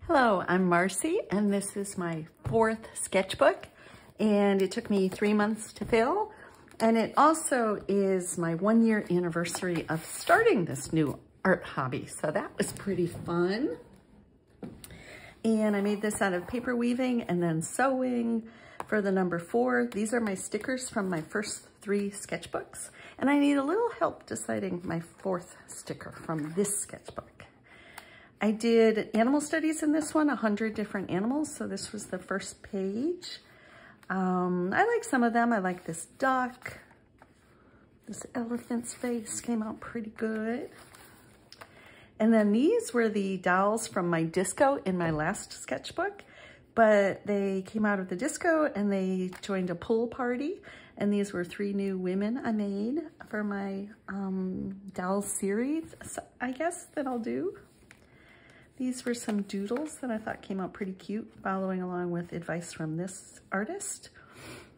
Hello, I'm Marcy, and this is my 4th sketchbook, and it took me 3 months to fill, and it also is my 1-year anniversary of starting this new art hobby, so that was pretty fun. And I made this out of paper weaving and then sewing for the number 4. These are my stickers from my first 3 sketchbooks, and I need a little help deciding my 4th sticker from this sketchbook. I did animal studies in this one, 100 different animals. So this was the first page. I like some of them. I like this duck. This elephant's face came out pretty good. And then these were the dolls from my disco in my last sketchbook, but they came out of the disco and they joined a pool party. And these were 3 new women I made for my dolls series, I guess, that I'll do. These were some doodles that I thought came out pretty cute, following along with advice from this artist.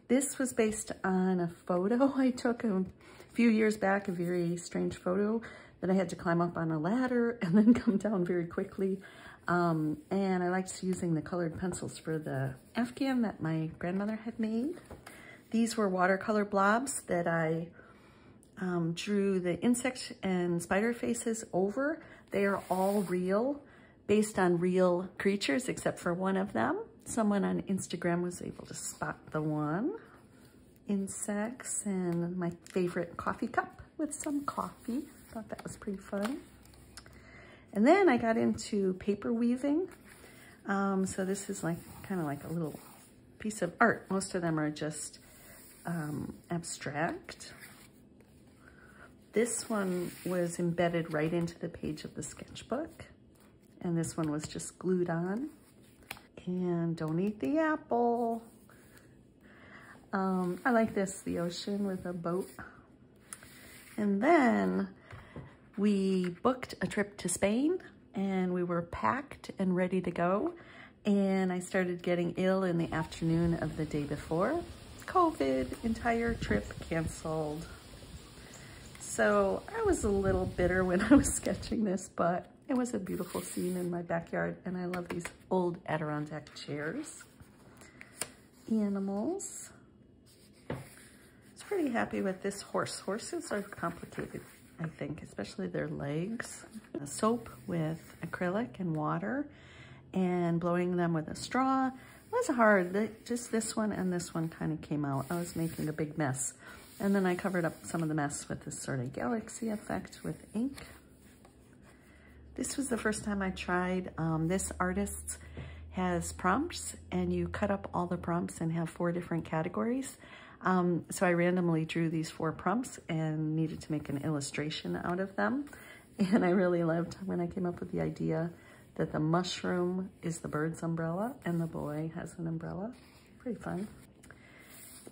This was based on a photo I took a few years back, a very strange photo that I had to climb up on a ladder and then come down very quickly. And I liked using the colored pencils for the Afghan that my grandmother had made. These were watercolor blobs that I drew the insect and spider faces over. They are all real, based on real creatures, except for one of them. Someone on Instagram was able to spot the one. Insects and my favorite coffee cup with some coffee. Thought that was pretty fun. And then I got into paper weaving. So this is kind of like a little piece of art. Most of them are just abstract. This one was embedded right into the page of the sketchbook. And this one was just glued on. And don't eat the apple. I like this, the ocean with a boat. And then we booked a trip to Spain and we were packed and ready to go. And I started getting ill in the afternoon of the day before. COVID, entire trip canceled. So I was a little bitter when I was sketching this, but it was a beautiful scene in my backyard, and I love these old Adirondack chairs. Animals. I was pretty happy with this horse. Horses are complicated, I think, especially their legs. A soap with acrylic and water, and blowing them with a straw. It was hard. Just this one and this one kind of came out. I was making a big mess. And then I covered up some of the mess with this sort of galaxy effect with ink. This was the first time I tried. This artist has prompts, and you cut up all the prompts and have 4 different categories. So I randomly drew these 4 prompts and needed to make an illustration out of them. And I really loved when I came up with the idea that the mushroom is the bird's umbrella and the boy has an umbrella. Pretty fun.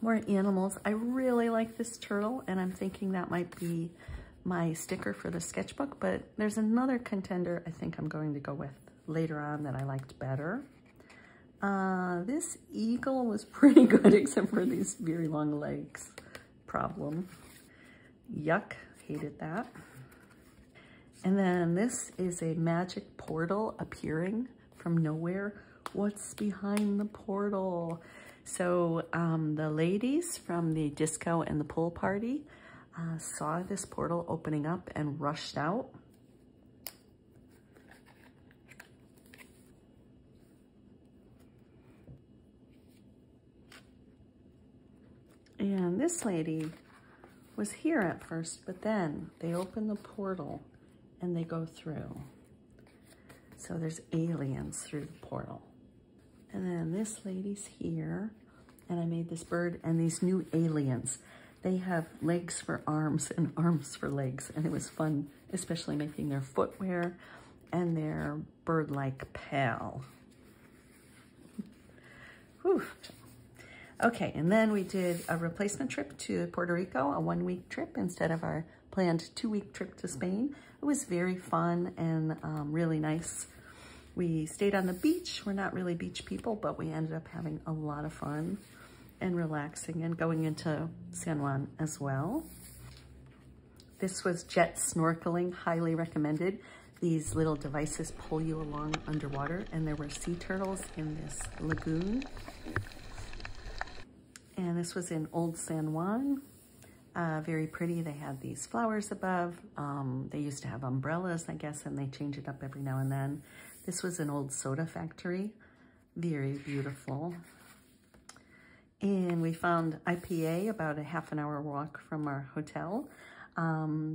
More animals. I really like this turtle, and I'm thinking that might be my sticker for the sketchbook, but there's another contender I think I'm going to go with later on that I liked better. This eagle was pretty good, except for these very long legs. Problem. Yuck, hated that. And then this is a magic portal appearing from nowhere. What's behind the portal? So the ladies from the disco and the pool party saw this portal opening up and rushed out. And this lady was here at first, but then they open the portal and they go through. So there's aliens through the portal. And then this lady's here, and I made this bird and these new aliens. They have legs for arms and arms for legs, and it was fun, especially making their footwear and their bird-like pal. Whew. Okay, and then we did a replacement trip to Puerto Rico, a 1-week trip instead of our planned 2-week trip to Spain. It was very fun and really nice. We stayed on the beach. We're not really beach people, but we ended up having a lot of fun and relaxing and going into San Juan as well. This was jet snorkeling, highly recommended. these little devices pull you along underwater, and there were sea turtles in this lagoon. And this was in Old San Juan. Very pretty. They had these flowers above. They used to have umbrellas, I guess, and they change it up every now and then. This was an old soda factory. Very beautiful. And we found IPA about a half-an-hour walk from our hotel.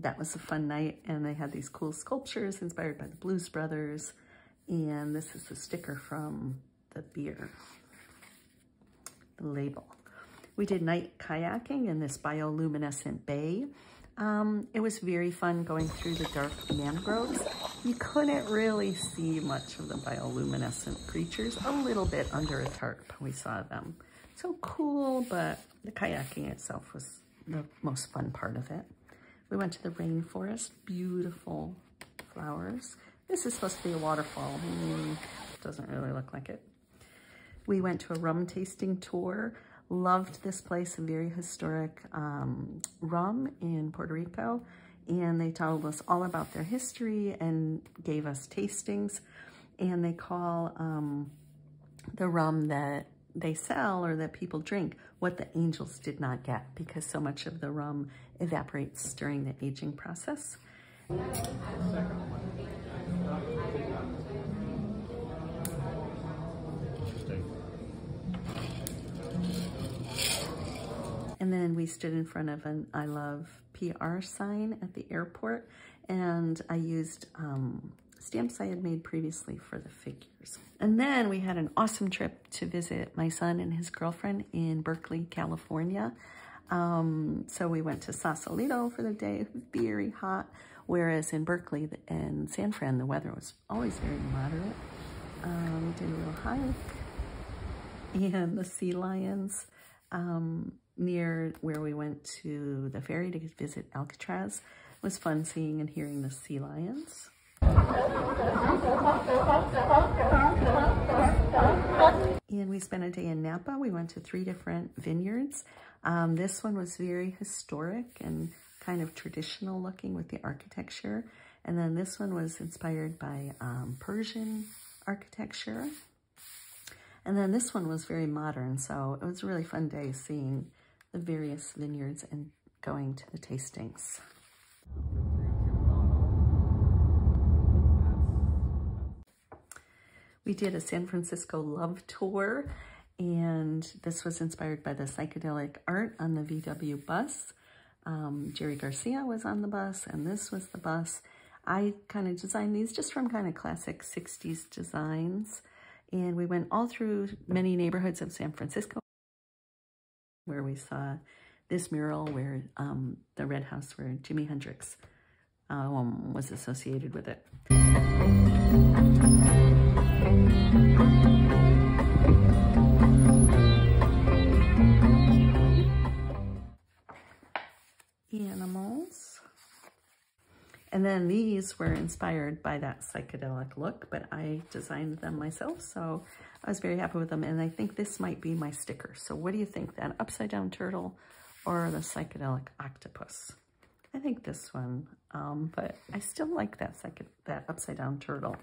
That was a fun night, and they had these cool sculptures inspired by the Blues Brothers. And this is the sticker from the beer, the label. We did night kayaking in this bioluminescent bay. It was very fun going through the dark mangroves. You couldn't really see much of the bioluminescent creatures. A little bit under a tarp, we saw them. So cool, but the kayaking itself was the most fun part of it. We went to the rainforest, beautiful flowers. This is supposed to be a waterfall. Doesn't really look like it. We went to a rum tasting tour. Loved this place, a very historic rum in Puerto Rico. And they told us all about their history and gave us tastings. And they call the rum that they sell or that people drink what the angels did not get, because so much of the rum evaporates during the aging process. And then we stood in front of an I Love PR sign at the airport, and I used stamps I had made previously for the figures. And then we had an awesome trip to visit my son and his girlfriend in Berkeley, California. So we went to Sausalito for the day. It was very hot, whereas in Berkeley and San Fran, the weather was always very moderate. We did a little hike, and the sea lions near where we went to the ferry to visit Alcatraz. It was fun seeing and hearing the sea lions. And we spent a day in Napa. We went to 3 different vineyards. This one was very historic and kind of traditional looking with the architecture. And then this one was inspired by Persian architecture. And then this one was very modern. So it was a really fun day seeing the various vineyards and going to the tastings. We did a San Francisco love tour, and this was inspired by the psychedelic art on the VW bus. Jerry Garcia was on the bus, and this was the bus. I kind of designed these just from kind of classic 60s designs. And we went all through many neighborhoods of San Francisco, where we saw this mural where the red house where Jimi Hendrix was associated with it. Animals. And then these were inspired by that psychedelic look, but I designed them myself, so I was very happy with them. And I think this might be my sticker. So what do you think, that upside down turtle or the psychedelic octopus? I think this one, but I still like that upside down turtle.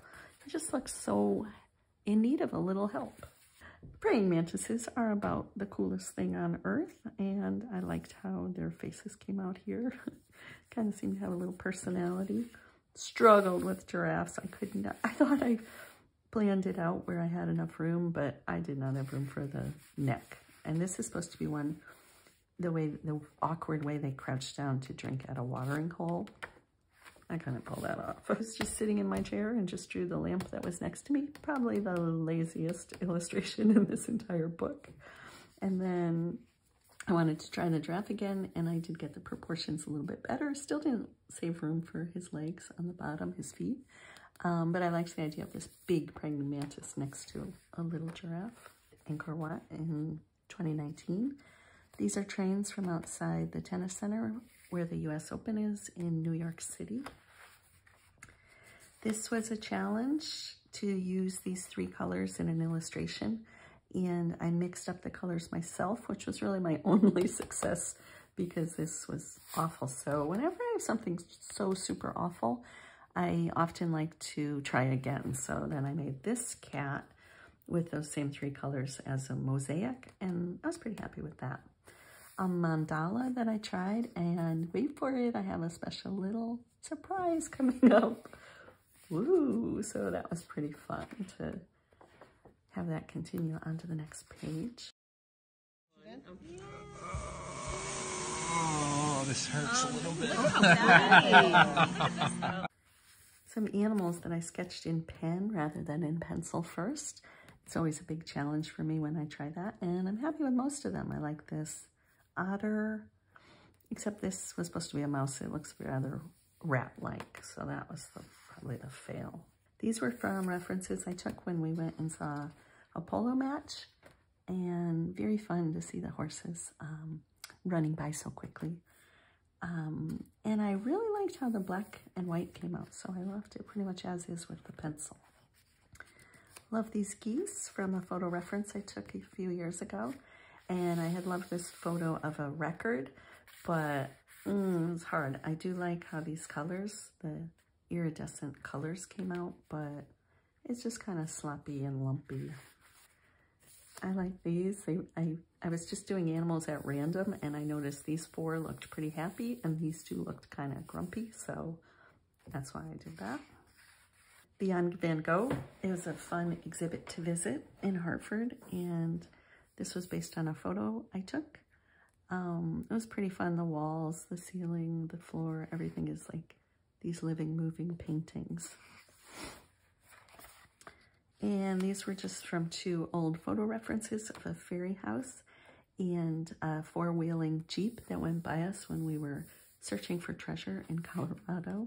It just looks so in need of a little help. Praying mantises are about the coolest thing on earth, and I liked how their faces came out here. Kind of seemed to have a little personality. Struggled with giraffes. I thought I planned it out where I had enough room, but I did not have room for the neck. And this is supposed to be one, the awkward way they crouch down to drink at a watering hole. I couldn't pull that off. I was just sitting in my chair and just drew the lamp that was next to me. Probably the laziest illustration in this entire book. And then I wanted to try the giraffe again, and I did get the proportions a little bit better. Still didn't save room for his legs on the bottom, his feet. But I liked the idea of this big praying mantis next to a little giraffe. Angkor Wat in 2019. These are trains from outside the tennis center where the US Open is in New York City. This was a challenge to use these 3 colors in an illustration, and I mixed up the colors myself, which was really my only success because this was awful. So whenever I have something so super awful, I often like to try again. So then I made this cat with those same 3 colors as a mosaic, and I was pretty happy with that. A mandala that I tried, and wait for it, I have a special little surprise coming up. Woo! So that was pretty fun to have that continue onto the next page. Oh, this hurts a little bit. Some animals that I sketched in pen rather than in pencil first. It's always a big challenge for me when I try that, and I'm happy with most of them. I like this otter, except this was supposed to be a mouse. It looks rather rat-like, so that was probably the fail. These were from references I took when we went and saw a polo match, and very fun to see the horses running by so quickly. And I really liked how the black and white came out, so I left it pretty much as is with the pencil. Love these geese from a photo reference I took a few years ago, and I had loved this photo of a record, but it's hard. I do like how these colors, the iridescent colors came out, but it's just kind of sloppy and lumpy. I like these. I was just doing animals at random, and I noticed these 4 looked pretty happy, and these 2 looked kind of grumpy, so that's why I did that. Beyond Van Gogh is a fun exhibit to visit in Hartford, and this was based on a photo I took. It was pretty fun. The walls, the ceiling, the floor, everything is like these living, moving paintings. And these were just from 2 old photo references of a fairy house and a 4-wheeling Jeep that went by us when we were searching for treasure in Colorado.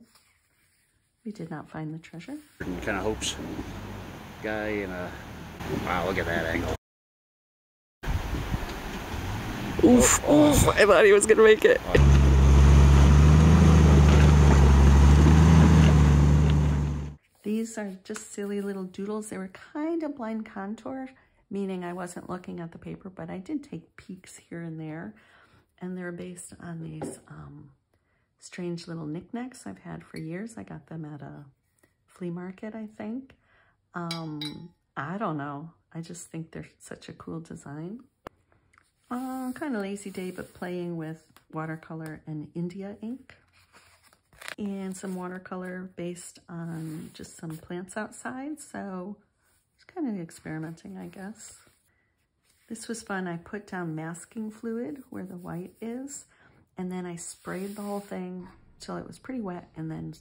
We did not find the treasure. Kind of hopes guy and a, wow, look at that angle. Oof, oof, I thought he was gonna make it. These are just silly little doodles. They were kind of blind contour, meaning I wasn't looking at the paper, but I did take peeks here and there. And they're based on these strange little knickknacks I've had for years. I got them at a flea market, I think. I don't know. I just think they're such a cool design. Kind of lazy day, but playing with watercolor and India ink. And some watercolor based on just some plants outside. So it's kind of experimenting, I guess. This was fun. I put down masking fluid where the white is, and then I sprayed the whole thing till it was pretty wet, and then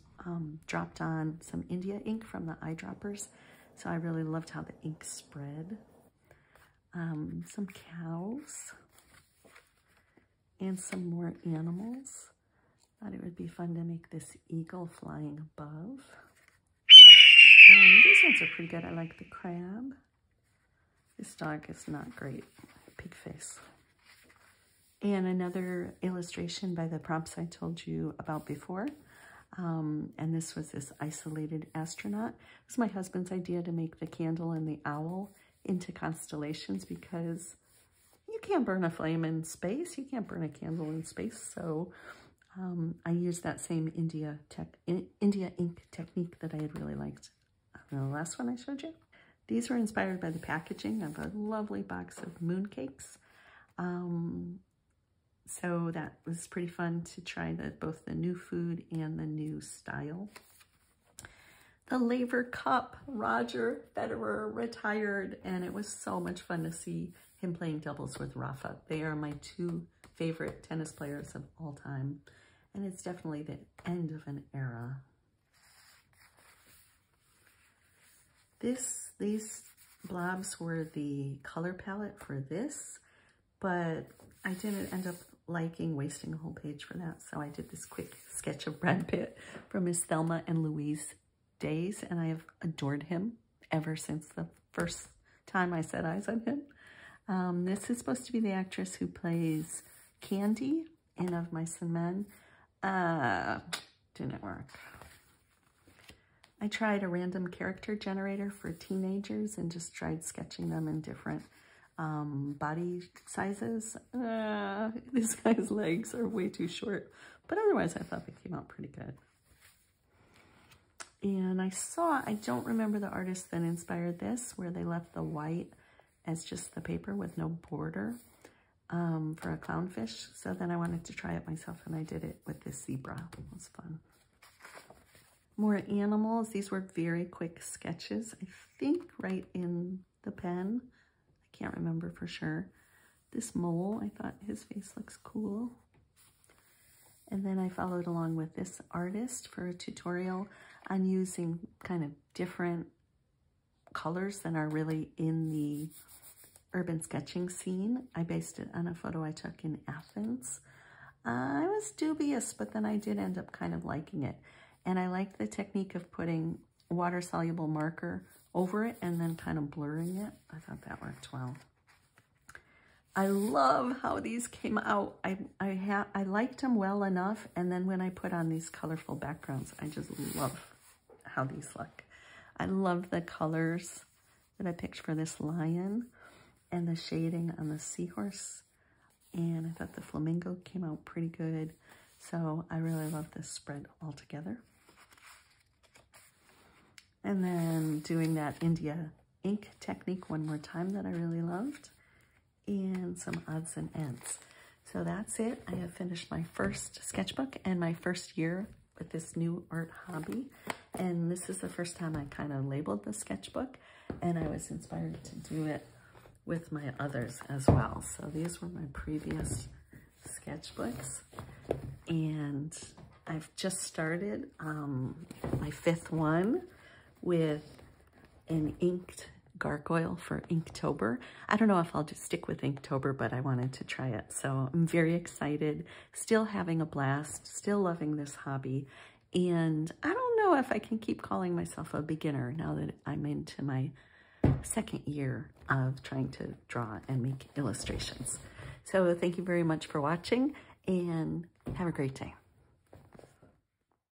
dropped on some India ink from the eyedroppers. So I really loved how the ink spread. Some cows and some more animals. Thought it would be fun to make this eagle flying above. These ones are pretty good. I like the crab. This dog is not great. Pig face. And another illustration by the prompts I told you about before. And this was this isolated astronaut. It was my husband's idea to make the candle and the owl into constellations, because you can't burn a flame in space. You can't burn a candle in space. So I used that same India ink technique that I had really liked on the last one I showed you. These were inspired by the packaging of a lovely box of mooncakes. So that was pretty fun to try both the new food and the new style. The Laver Cup, Roger Federer retired, and it was so much fun to see him playing doubles with Rafa. They are my 2 favorite tennis players of all time, and it's definitely the end of an era. These blobs were the color palette for this, but I didn't end up liking wasting a whole page for that, so I did this quick sketch of Brad Pitt from his Thelma and Louise days, and I have adored him ever since the first time I set eyes on him. This is supposed to be the actress who plays Candy in Of Mice and Men. Didn't work. I tried a random character generator for teenagers and just tried sketching them in different body sizes. This guy's legs are way too short, but otherwise I thought they came out pretty good. And I don't remember the artist that inspired this, where they left the white as just the paper with no border for a clownfish. So then I wanted to try it myself, and I did it with this zebra. It was fun. More animals. These were very quick sketches. I think right in the pen. I can't remember for sure. This mole, I thought his face looks cool. And then I followed along with this artist for a tutorial on using kind of different colors than are really in the urban sketching scene. I based it on a photo I took in Athens. I was dubious, but then I did end up kind of liking it. And I like the technique of putting water-soluble marker over it and then kind of blurring it. I thought that worked well. I love how these came out. I liked them well enough, and then when I put on these colorful backgrounds, I just love how these look. I love the colors that I picked for this lion and the shading on the seahorse, and I thought the flamingo came out pretty good. So I really love this spread altogether. And then doing that India ink technique one more time that I really loved, and some odds and ends. So that's it. I have finished my first sketchbook and my first year with this new art hobby. And this is the first time I kind of labeled the sketchbook, and I was inspired to do it with my others as well. So these were my previous sketchbooks, and I've just started my fifth one with an inked gargoyle for Inktober. I don't know if I'll just stick with Inktober, but I wanted to try it. So I'm very excited, still having a blast, still loving this hobby. And I don't know if I can keep calling myself a beginner now that I'm into my second year of trying to draw and make illustrations. So thank you very much for watching, and have a great day.